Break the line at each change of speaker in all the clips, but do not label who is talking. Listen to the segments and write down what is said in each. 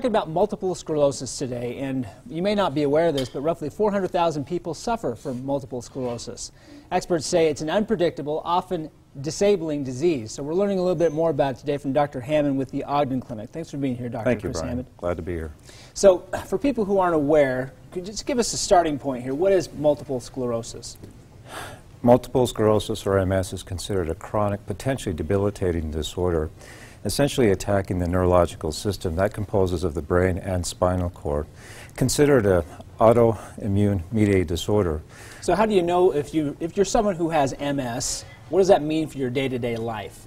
talking about multiple sclerosis today, and you may not be aware of this, but roughly 400,000 people suffer from multiple sclerosis. Experts say it's an unpredictable, often disabling disease. So we're learning a little bit more about it today from Dr. Hammond with the Ogden Clinic. Thanks for being here, Dr.
Thank you,
Chris
Brian.
Hammond.
Glad to be here.
So for people who aren't aware, could you just give us a starting point here? What is multiple sclerosis?
Multiple sclerosis, or MS, is considered a chronic, potentially debilitating disorder, essentially attacking the neurological system that composes of the brain and spinal cord. Considered an autoimmune mediated disorder.
So how do you know if you're someone who has MS, what does that mean for your day-to-day life?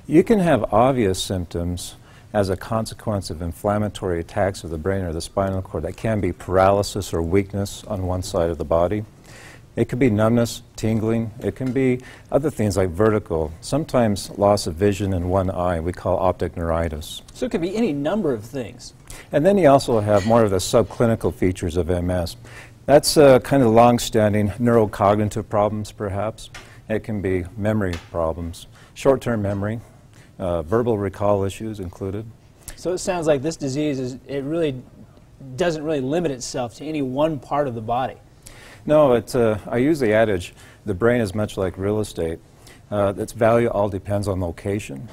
You can have obvious symptoms as a consequence of inflammatory attacks of the brain or the spinal cord. That can be paralysis or weakness on one side of the body. It could be numbness, tingling. It can be other things like vertigo, sometimes loss of vision in one eye, we call optic neuritis.
So it could be any number of things.
And then you also have more of the subclinical features of MS. That's kind of long-standing neurocognitive problems, perhaps. It can be memory problems, short-term memory, verbal recall issues included.
So it sounds like this disease doesn't really limit itself to any one part of the body.
No, I use the adage, the brain is much like real estate. Its value all depends on location.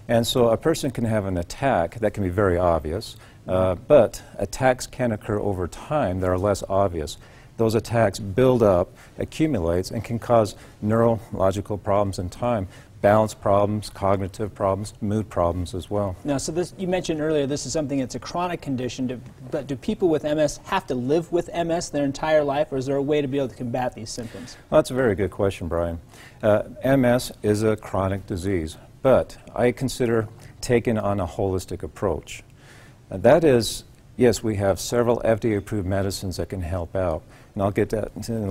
And so a person can have an attack that can be very obvious, but attacks can occur over time that are less obvious. Those attacks build up, accumulates, and can cause neurological problems in time. Balance problems, cognitive problems, mood problems as well.
Now, so you mentioned earlier this is something that's a chronic condition, but do people with MS have to live with MS their entire life, or is there a way to be able to combat these symptoms?
Well, that's a very good question, Brian. MS is a chronic disease, but I consider taking on a holistic approach. That is, yes, we have several FDA-approved medicines that can help out, and I'll get to that in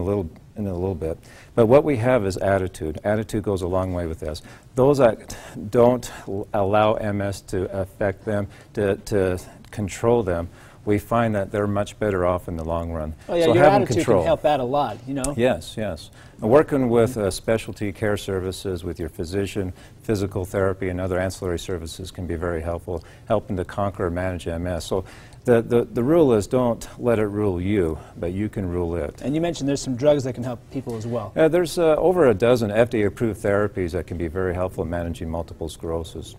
a little bit. But what we have is attitude. Attitude goes a long way with this. Those that don't allow MS to affect them, to control them, we find that they're much better off in the long run.
Oh yeah,
so
your
having
attitude
control
can help out a lot, you know?
Yes, yes. Working with specialty care services, with your physician, physical therapy, and other ancillary services can be very helpful, helping to conquer and manage MS. So the rule is don't let it rule you, but you can rule it.
And you mentioned there's some drugs that can help people as well.
There's over a dozen FDA-approved therapies that can be very helpful in managing multiple sclerosis.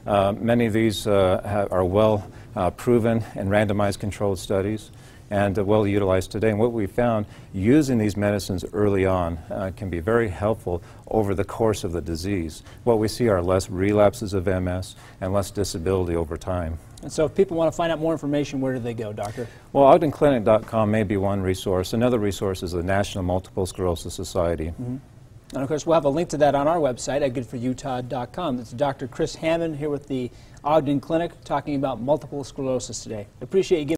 Many of these are well proven in randomized controlled studies and well utilized today. And what we found, using these medicines early on can be very helpful over the course of the disease. What we see are less relapses of MS and less disability over time.
And so if people want to find out more information, where do they go, Doctor?
Well, OgdenClinic.com may be one resource. Another resource is the National Multiple Sclerosis Society.
Mm-hmm. And of course, we'll have a link to that on our website at goodforutah.com. It's Dr. Chris Hammond here with the Ogden Clinic talking about multiple sclerosis today. Appreciate you giving